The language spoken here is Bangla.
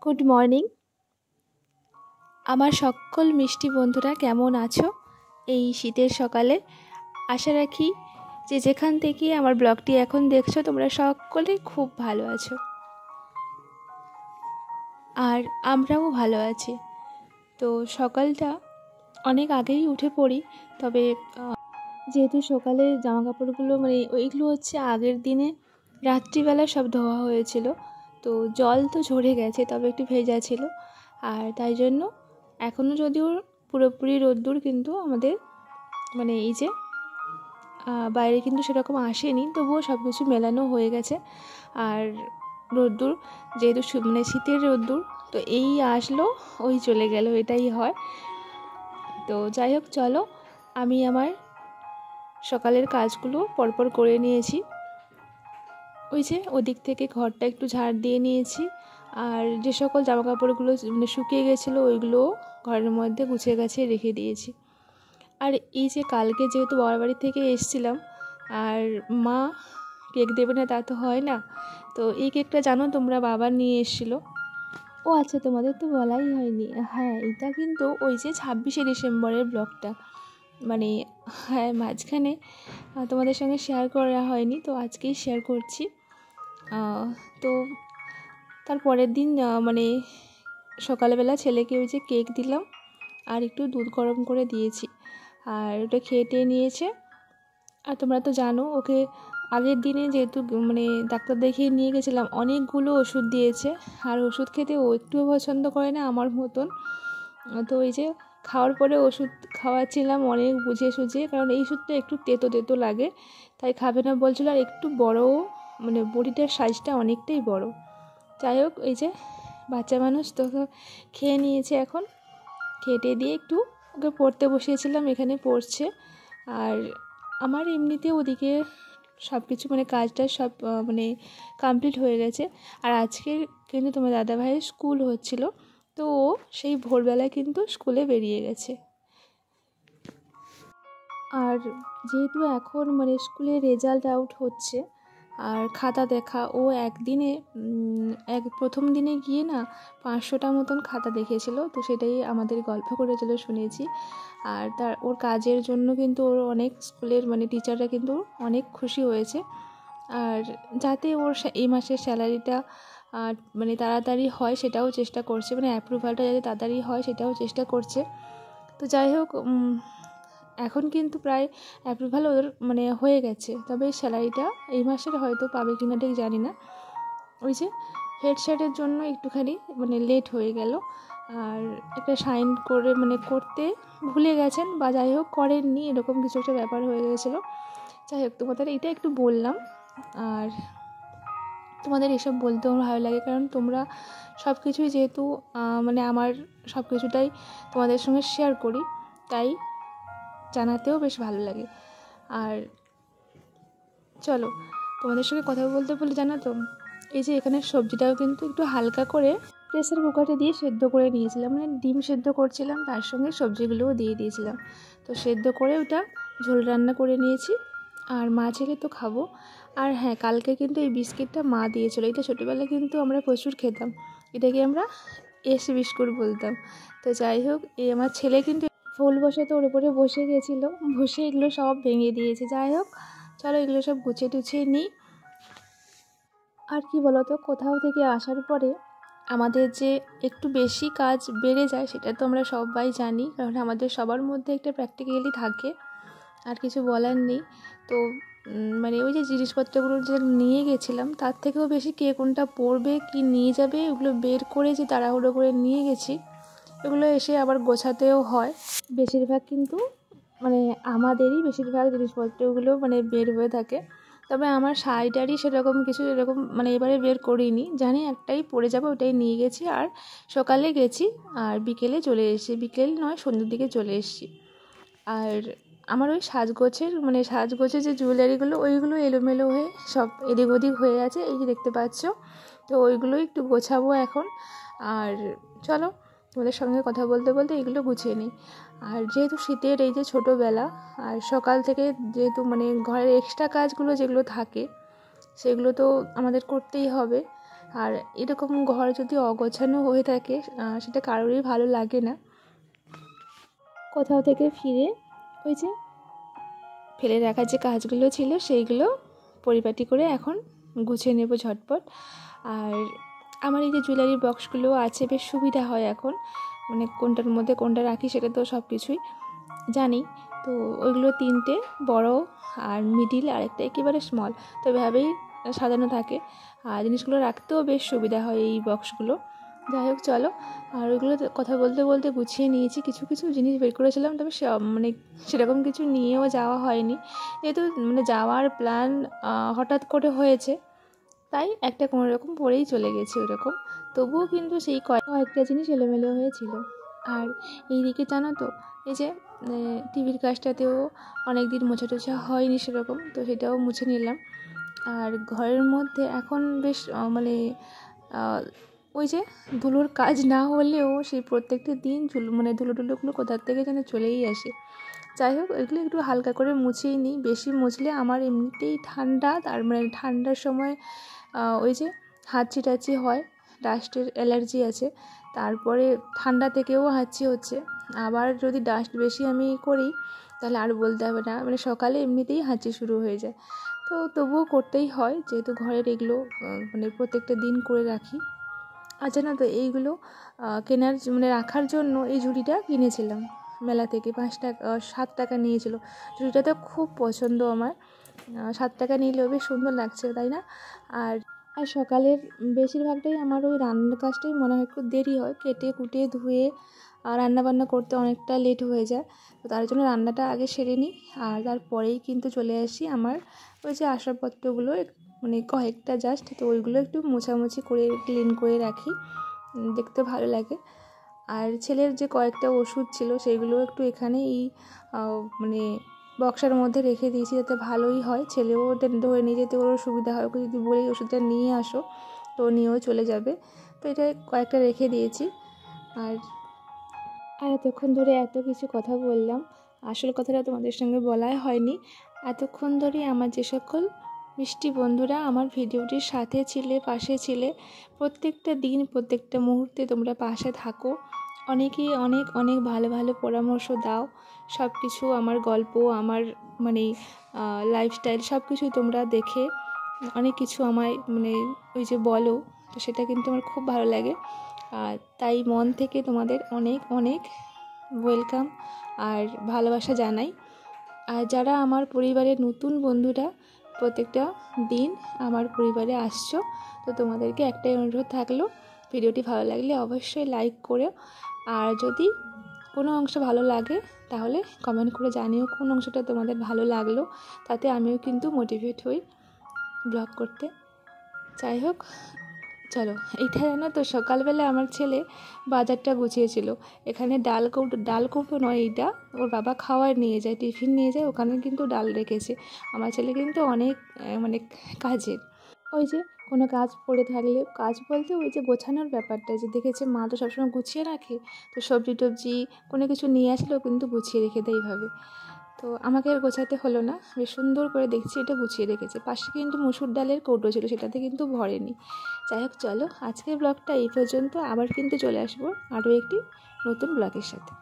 গুড মর্নিং আমার সকল মিষ্টি বন্ধুরা, কেমন আছো এই শীতের সকালে? আশা রাখি যে যেখান থেকে আমার ব্লগটি এখন দেখছো তোমরা সকলে খুব ভালো আছো, আর আমরাও ভালো আছি। তো সকালটা অনেক আগেই উঠে পড়ি, তবে যেহেতু সকালে জামা কাপড়গুলো ওইগুলো হচ্ছে আগের দিনে রাত্রিবেলা সব ধোয়া হয়েছিল, তো জল তো ঝরে গেছে, তবে একটু ভেজা ছিল। আর তাই জন্য এখনও যদিও পুরোপুরি রোদ্দুর কিন্তু আমাদের এই যে বাইরে কিন্তু সেরকম আসেনি, তবুও সব কিছু মেলানো হয়ে গেছে। আর রোদ্দুর যেহেতু শীতের রোদ্দুর, তো এই আসলো ওই চলে গেল, এটাই হয়। তো যাই হোক, চলো আমি আমার সকালের কাজগুলো পরপর করে নিয়েছি। ওই যে ওদিক থেকে ঘরটা একটু ঝাড় দিয়ে নিয়েছি, আর যে সকল জামা কাপড়গুলো শুকিয়ে গেছিলো ওইগুলো ঘরের মধ্যে গুছিয়ে গাছিয়ে রেখে দিয়েছি। আর এই যে কালকে যেহেতু বাবার বাড়ি থেকে এসেছিলাম, আর মা কেক দেবে না তা তো হয় না, তো এই কেকটা জানো তোমরা বাবা নিয়ে এসেছিলো। ও আচ্ছা, তোমাদের তো বলাই হয়নি। হ্যাঁ, এটা কিন্তু ওই যে 26শে ডিসেম্বরের ব্লগটা, হ্যাঁ মাঝখানে তোমাদের সঙ্গে শেয়ার করা হয়নি, তো আজকেই শেয়ার করছি। তো তারপরের দিন সকালবেলা ছেলেকে ওই যে কেক দিলাম, আর একটু দুধ গরম করে দিয়েছি, আর ওটা খেয়ে টেয়ে নিয়েছে। আর তোমরা তো জানো ওকে আগের দিনে যেহেতু ডাক্তার দেখিয়ে নিয়ে গেছিলাম, অনেকগুলো ওষুধ দিয়েছে, আর ওষুধ খেতে ও একটুও পছন্দ করে না আমার মতন। তো এই যে খাওয়ার পরে ওষুধ খাওয়াচ্ছিলাম অনেক বুঝিয়ে সুঝিয়ে, কারণ এই ওষুধটা একটু তেতো তেতো লাগে, তাই খাবে না বলছিল। আর একটু বড়ও, বডিটার সাইজটা অনেকটাই বড়। যাই হোক, এই যে বাচ্চা মানুষ তো খেয়ে নিয়েছে, এখন খেটে দিয়ে একটু ওকে পড়তে বসিয়েছিলাম, এখানে পড়ছে। আর আমার এমনিতে ওদিকে সব কিছু কাজটা সব কমপ্লিট হয়ে গেছে। আর আজকে কিন্তু তোমার দাদাভাইয়ের স্কুল হচ্ছিল, তো ও সেই ভোরবেলায় কিন্তু স্কুলে বেরিয়ে গেছে। আর যেহেতু এখন স্কুলে রেজাল্ট আউট হচ্ছে আর খাতা দেখা, ও একদিনে প্রথম দিনে গিয়ে না 500টা মতন খাতা দেখেছিল, তো সেটাই আমাদের গল্প করেছিল শুনেছি। আর ওর কাজের জন্য কিন্তু ওর অনেক স্কুলের টিচাররা কিন্তু অনেক খুশি হয়েছে। আর যাতে ওর এই মাসের স্যালারিটা তাড়াতাড়ি হয় সেটাও চেষ্টা করছে, অ্যাপ্রুভালটা যাতে তাড়াতাড়ি হয় সেটাও চেষ্টা করছে। তো যাই হোক, এখন কিন্তু প্রায় অ্যাপ্রুভাল ওদের হয়ে গেছে, তবে স্যালারিটা এই মাসের হয়তো পাবে কিনা ঠিক জানি না। ওই যে হেড স্যারের জন্য একটুখানি লেট হয়ে গেল, আর একটা সাইন করে করতে ভুলে গেছেন, বা যাই হোক করেননি, এরকম কিছু একটা ব্যাপার হয়ে গেছিলো। যাই হোক, তোমাদের এটা একটু বললাম। আর তোমাদের এসব বলতেও ভালো লাগে, কারণ তোমরা সব কিছুই যেহেতু আমার সব কিছুটাই তোমাদের সঙ্গে শেয়ার করি, তাই জানাতেও বেশ ভালো লাগে। আর চলো, তোমাদের সঙ্গে কথা বলতে বলে জানো তো, এই যে এখানে সবজিটাও কিন্তু একটু হালকা করে প্রেসার কুকারে দিয়ে সেদ্ধ করে নিয়েছিলাম, ডিম সেদ্ধ করছিলাম, তার সঙ্গে সবজিগুলোও দিয়ে দিয়েছিলাম। তো সেদ্ধ করে ওটা ঝোল রান্না করে নিয়েছি, আর মাছ এলে তো খাবো। আর হ্যাঁ, কালকে কিন্তু এই বিস্কিটটা মা দিয়েছিলো, এটা ছোটোবেলায় কিন্তু আমরা প্রচুর খেতাম, এটাকে আমরা এস বিস্কুট বলতাম। তো যাই হোক, এই আমার ছেলে কিন্তু ফুল বসাতে ওর উপরে বসে গেছিলো, বসে এগুলো সব ভেঙে দিয়েছে। যাই হোক, চলো এগুলো সব গুছিয়ে টুছিয়ে নিই। আর কি বলতো, কোথাও থেকে আসার পরে আমাদের যে একটু বেশি কাজ বেড়ে যায় সেটা তো আমরা সবাই জানি, কারণ আমাদের সবার মধ্যে একটা প্র্যাকটিক্যালি থাকে, আর কিছু বলার নেই। তো ওই যে জিনিসপত্রগুলো যে নিয়ে গেছিলাম, তার থেকেও বেশি কে কোনটা পড়বে কি নিয়ে যাবে ওগুলো বের করে যে তাড়াহুড়ো করে নিয়ে গেছি, এগুলো এসে আবার গোছাতেও হয়। বেশিরভাগ কিন্তু আমাদেরই বেশিরভাগ জিনিসপত্রগুলো বের হয়ে থাকে। তবে আমার শাড়িটারই সেরকম কিছু এরকম এবারে বের করিনি, জানি একটাই পরে যাবো, ওটাই নিয়ে গেছি। আর সকালে গেছি আর বিকেলে চলে এসেছি, বিকেল নয় সন্ধ্যের দিকে চলে এসেছি। আর আমার ওই সাজগোজের যে জুয়েলারিগুলো ওইগুলো এলোমেলো হয়ে সব এদিক ওদিক হয়ে আছে, এই যে দেখতে পাচ্ছ। তো ওইগুলোই একটু গোছাবো এখন। আর চলো, তোমাদের সঙ্গে কথা বলতে বলতে এগুলো গুছিয়ে নিই। আর যেহেতু শীতের এই যে ছোটোবেলা, আর সকাল থেকে যেহেতু ঘরের এক্সট্রা কাজগুলো যেগুলো থাকে সেগুলো তো আমাদের করতেই হবে। আর এরকম ঘর যদি অগোছানো হয়ে থাকে সেটা কারোরই ভালো লাগে না। কোথাও থেকে ফিরে ওই যে ফেলে রাখা যে কাজগুলো ছিল সেইগুলো পরিপাটি করে এখন গুছিয়ে নেব ঝটপট। আর আমার এই যে জুয়েলারি বক্সগুলো আছে, বেশ সুবিধা হয় এখন, মানে কোনটার মধ্যে কোনটা রাখি সেটা তো সব কিছুই জানি। তো ওইগুলো 3টে বড় আর মিডিল আর একটা একেবারে স্মল, তো এভাবেই সাজানো থাকে। আর জিনিসগুলো রাখতেও বেশ সুবিধা হয় এই বক্সগুলো। যাই হোক চলো, আর ওইগুলো কথা বলতে বলতে গুছিয়ে নিয়েছি। কিছু কিছু জিনিস বের করেছিলাম, তবে মানে সেরকম কিছু নিয়েও যাওয়া হয়নি, যেহেতু মানে যাওয়ার প্ল্যান হঠাৎ করে হয়েছে, তাই একটা কোনো রকম পরেই চলে গেছে ওরকম। তবুও কিন্তু সেই কয়েকটা জিনিস এলোমেলো হয়েছিল। আর এইদিকে জানো তো, এই যে টিভির কাজটাতেও অনেক দিন মোছা টোছা হয়নি সেরকম, তো সেটাও মুছে নিলাম। আর ঘরের মধ্যে এখন বেশ মানে ওই যে ধুলোর কাজ না হলেও সেই প্রত্যেকটা দিন মানে ধুলোগুলো কোথার থেকে যেন চলেই আসে। যাই হোক, এগুলো একটু হালকা করে মুছেই নিই। বেশি মুছলে আমার এমনিতেই ঠান্ডা, আর মানে ঠান্ডার সময় ওই যে হাঁচি টাচি হয়, ডাস্টের অ্যালার্জি আছে, তারপরে ঠান্ডা থেকেও হাঁচি হচ্ছে। আবার যদি ডাস্ট বেশি আমি করি তাহলে আর বলতে হবে না, মানে সকালে এমনিতেই হাঁচি শুরু হয়ে যায়। তো তবুও করতেই হয়, যেহেতু ঘরের এগুলো মানে প্রত্যেকটা দিন করে রাখি। আর জানো তো, এইগুলো কেনার মানে রাখার জন্য এই ঝুড়িটা কিনেছিলাম মেলা থেকে। 5 টাকা 7 টাকা নিয়েছিল। ঝুড়িটা তো খুব পছন্দ আমার। 7 টাকা নিলেও বেশ সুন্দর লাগছে, তাই না? আর আর সকালের বেশিরভাগটাই আমার ওই রান্নার কাজটাই মনে হয় একটু দেরি হয়, কেটে কুটে ধুয়ে রান্নাবান্না করতে অনেকটা লেট হয়ে যায়। তো তার জন্য রান্নাটা আগে সেরে নিই, আর তারপরেই কিন্তু চলে আসি আমার ওই যে আসবাবপত্রগুলো, মানে কয়েকটা জাস্ট, তো ওইগুলো একটু মোছামুছি করে ক্লিন করে রাখি, দেখতে ভালো লাগে। আর ছেলের যে কয়েকটা ওষুধ ছিল সেগুলো একটু এখানে এই মানে বক্সের মধ্যে রেখে দিয়েছি, যাতে ভালোই হয়, ছেলেও ধরে নিয়ে যেতে ওরও সুবিধা হয়। ওকে যদি বলি ওষুধটা নিয়ে আসো, তো নিয়েও চলে যাবে। তো এটা কয়েকটা রেখে দিয়েছি। আর এতক্ষণ ধরে এত কিছু কথা বললাম, আসল কথাটা তোমাদের সঙ্গে বলাই হয়নি। এতক্ষণ ধরে আমার যে সকল মিষ্টি বন্ধুরা আমার ভিডিওটির সাথে ছিলে, পাশে ছিলে, প্রত্যেকটা দিন প্রত্যেকটা মুহূর্তে তোমরা পাশে থাকো, অনেকেই অনেক অনেক ভালো ভালো পরামর্শ দাও, সব কিছু আমার গল্প, আমার মানে লাইফস্টাইল সব কিছুই তোমরা দেখে অনেক কিছু আমায় মানে ওই যে বলো, তো সেটা কিন্তু আমার খুব ভালো লাগে। আর তাই মন থেকে তোমাদের অনেক অনেক ওয়েলকাম আর ভালোবাসা জানাই। আর যারা আমার পরিবারের নতুন বন্ধুরা প্রত্যেকটা দিন আমার পরিবারে আসছো, তো তোমাদেরকে একটাই অনুরোধ থাকলো, ভিডিওটি ভালো লাগলে অবশ্যই লাইক করো। আর যদি কোনো অংশ ভালো লাগে তাহলে কমেন্ট করে জানিও কোন অংশটা তোমাদের ভালো লাগলো, তাতে আমিও কিন্তু মোটিভেট হই ব্লগ করতে। যাই হোক চলো, এইটা জানো তো, সকালবেলা আমার ছেলে বাজারটা গুছিয়েছিল। এখানে ডাল কৌটো নয়, এইটা ওর বাবা খাওয়ার নিয়ে যায়, টিফিন নিয়ে যায়, ওখানে কিন্তু ডাল রেখেছে। আমার ছেলে কিন্তু অনেক মানে কাজের, ওই যে কোনো কাজ পড়ে থাকলে, কাজ বলতে ওই যে গোছানোর ব্যাপারটা, যে দেখেছে মা তো সবসময় গুছিয়ে রাখে, তো সবজি টবজি কোনো কিছু নিয়ে আসলেও কিন্তু গুছিয়ে রেখে দেয় এইভাবে। তো আমাকে আর গোছাতে হলো না, বেশ সুন্দর করে দেখছি এটা গুছিয়ে রেখেছে। পাশে কিন্তু মুসুর ডালের কৌটো ছিল, সেটাতে কিন্তু ভরেনি। যাই হোক চলো, আজকের ব্লগটা এই পর্যন্ত, আবার কিন্তু চলে আসবো আরও একটি নতুন ব্লগের সাথে।